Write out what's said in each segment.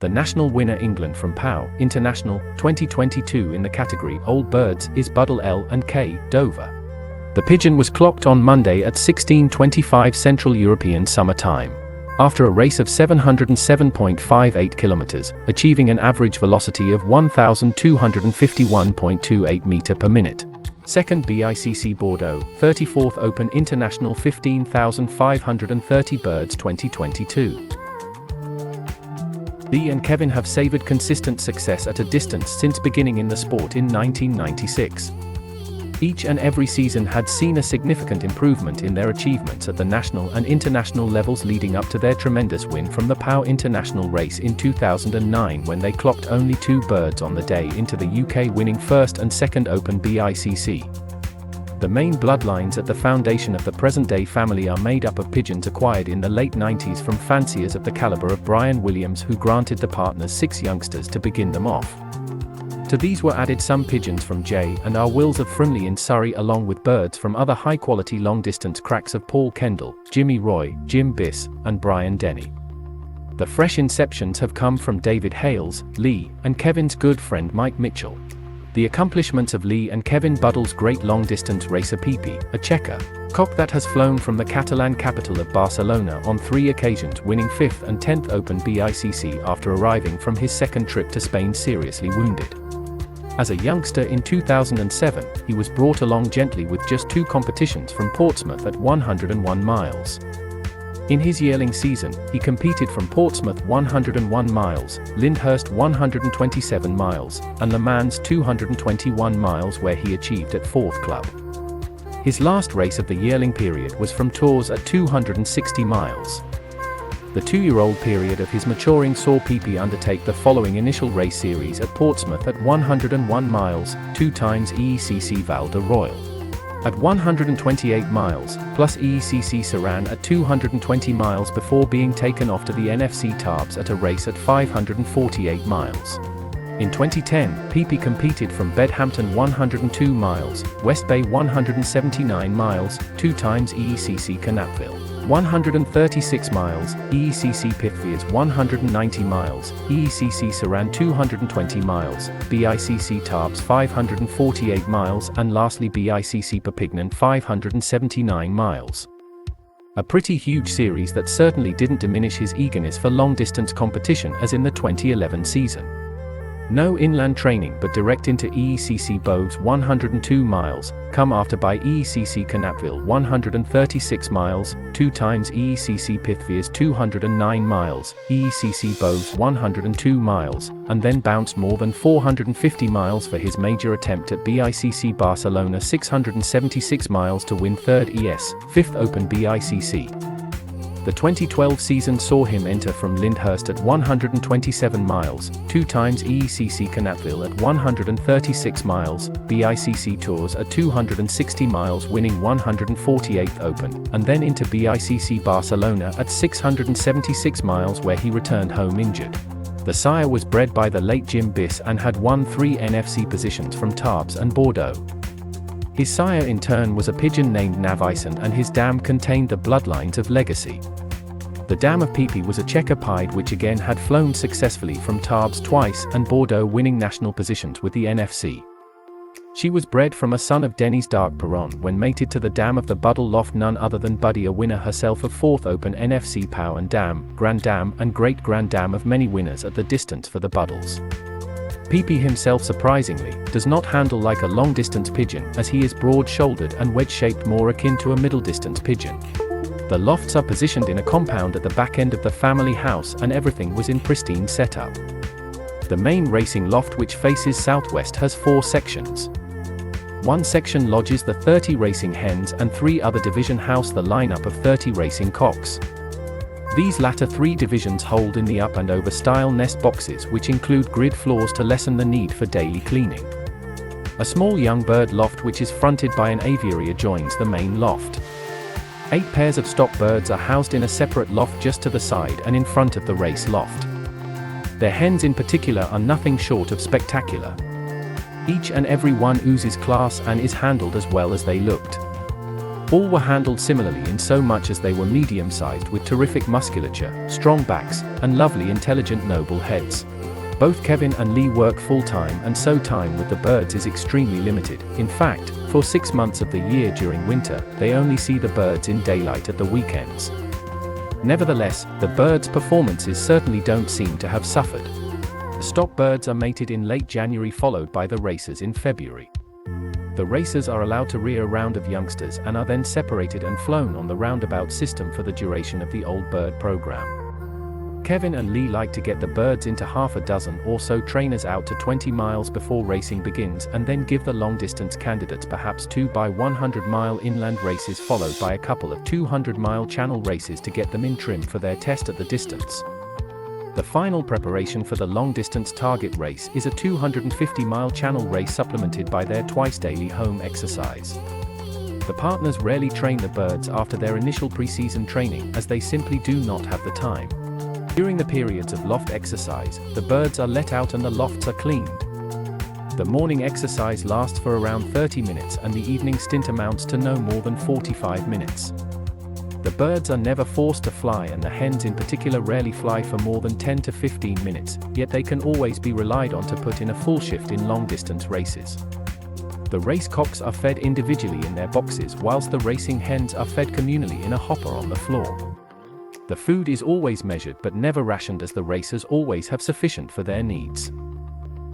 The national winner England from POW International 2022 in the category Old Birds is Buddle L and K, Dover. The pigeon was clocked on Monday at 16:25 Central European Summer Time, after a race of 707.58 kilometers, achieving an average velocity of 1,251.28 meter per minute. Second BICC Bordeaux, 34th Open International 15,530 birds 2022. Lee and Kevin have savored consistent success at a distance since beginning in the sport in 1996. Each and every season had seen a significant improvement in their achievements at the national and international levels leading up to their tremendous win from the POW International race in 2009 when they clocked only 2 birds on the day into the UK winning first and second Open BICC. The main bloodlines at the foundation of the present-day family are made up of pigeons acquired in the late 90s from fanciers of the caliber of Brian Williams who granted the partners 6 youngsters to begin them off. To these were added some pigeons from J and R Wills of Frimley in Surrey along with birds from other high-quality long-distance cracks of Paul Kendall, Jimmy Roy, Jim Biss, and Brian Denny. The fresh inceptions have come from David Hales, Lee, and Kevin's good friend Mike Mitchell. The accomplishments of Lee and Kevin Buddle's great long-distance racer Pipi, a checker cock that has flown from the Catalan capital of Barcelona on 3 occasions, winning 5th and 10th Open BICC after arriving from his second trip to Spain seriously wounded. As a youngster in 2007, he was brought along gently with just 2 competitions from Portsmouth at 101 miles. In his yearling season, he competed from Portsmouth 101 miles, Lyndhurst 127 miles, and Le Mans 221 miles where he achieved at 4th club. His last race of the yearling period was from Tours at 260 miles. The 2-year-old period of his maturing saw Pipi undertake the following initial race series at Portsmouth at 101 miles, 2 times EECC Val de Royal. At 128 miles, plus EECC Saran at 220 miles before being taken off to the NFC Tarbes at a race at 548 miles. In 2010, Pipi competed from Bedhampton 102 miles, West Bay 179 miles, 2 times EECC Canapville. 136 miles, EECC Pithiviers 190 miles, EECC Saran 220 miles, BICC Tarbes 548 miles and lastly BICC Perpignan 579 miles. A pretty huge series that certainly didn't diminish his eagerness for long-distance competition as in the 2011 season. No inland training but direct into EECC Boves 102 miles, come after by EECC Canapville 136 miles, 2 times EECC Pithiviers 209 miles, EECC Boves 102 miles, and then bounced more than 450 miles for his major attempt at BICC Barcelona 676 miles to win 3rd ES, 5th Open BICC. The 2012 season saw him enter from Lyndhurst at 127 miles, 2 times EECC Canapville at 136 miles, BICC Tours at 260 miles winning 148th Open, and then into BICC Barcelona at 676 miles where he returned home injured. The sire was bred by the late Jim Biss and had won 3 NFC positions from Tarbes and Bordeaux. His sire in turn was a pigeon named Navison and his dam contained the bloodlines of Legacy. The dam of Pipi was a checker pied which again had flown successfully from Tarbes twice and Bordeaux winning national positions with the NFC. She was bred from a son of Denny's Dark Perron when mated to the dam of the Buddle loft none other than Buddy, a winner herself of 4th Open NFC POW and Dam, Grand Dam and Great Grand Dam of many winners at the distance for the Buddles. Pipi himself surprisingly does not handle like a long-distance pigeon as he is broad-shouldered and wedge-shaped more akin to a middle-distance pigeon. The lofts are positioned in a compound at the back end of the family house and everything was in pristine setup. The main racing loft which faces southwest has 4 sections. One section lodges the 30 racing hens and 3 other division house the lineup of 30 racing cocks. These latter 3 divisions hold in the up and over style nest boxes which include grid floors to lessen the need for daily cleaning. A small young bird loft which is fronted by an aviary adjoins the main loft. 8 pairs of stock birds are housed in a separate loft just to the side and in front of the race loft. Their hens in particular are nothing short of spectacular. Each and every one oozes class and is handled as well as they looked. All were handled similarly in so much as they were medium-sized with terrific musculature, strong backs, and lovely intelligent noble heads. Both Kevin and Lee work full-time, and so time with the birds is extremely limited. In fact, for 6 months of the year during winter, they only see the birds in daylight at the weekends. Nevertheless, the birds' performances certainly don't seem to have suffered. The stock birds are mated in late January, followed by the racers in February. The racers are allowed to rear a round of youngsters and are then separated and flown on the roundabout system for the duration of the old bird program. Kevin and Lee like to get the birds into half a dozen or so trainers out to 20 miles before racing begins, and then give the long-distance candidates perhaps 2 by 100-mile inland races followed by a couple of 200-mile channel races to get them in trim for their test at the distance. The final preparation for the long-distance target race is a 250-mile channel race supplemented by their twice-daily home exercise. The partners rarely train the birds after their initial pre-season training, as they simply do not have the time. During the periods of loft exercise, the birds are let out and the lofts are cleaned. The morning exercise lasts for around 30 minutes and the evening stint amounts to no more than 45 minutes. The birds are never forced to fly, and the hens in particular rarely fly for more than 10 to 15 minutes, yet they can always be relied on to put in a full shift in long-distance races. The race cocks are fed individually in their boxes, whilst the racing hens are fed communally in a hopper on the floor. The food is always measured but never rationed, as the racers always have sufficient for their needs.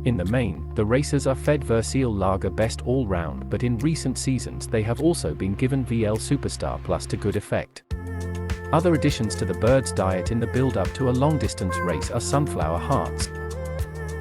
In the main, the racers are fed Verseal Lager Best all round, but in recent seasons they have also been given VL Superstar Plus to good effect. Other additions to the birds' diet in the build-up to a long-distance race are sunflower hearts.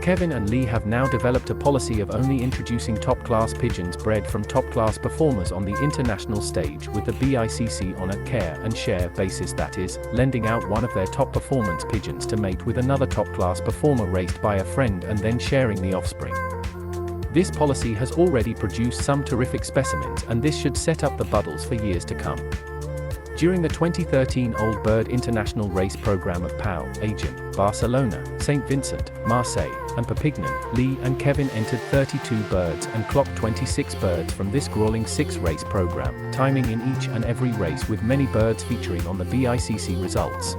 Kevin and Lee have now developed a policy of only introducing top-class pigeons bred from top-class performers on the international stage, with the BICC on a care and share basis, that is, lending out one of their top performance pigeons to mate with another top-class performer raised by a friend and then sharing the offspring. This policy has already produced some terrific specimens, and this should set up the Buddles for years to come. During the 2013 Old Bird International Race Program of Pau, Pigeon, Barcelona, St. Vincent, Marseille, and Perpignan, Lee and Kevin entered 32 birds and clocked 26 birds from this grueling 6-race program, timing in each and every race, with many birds featuring on the BICC results.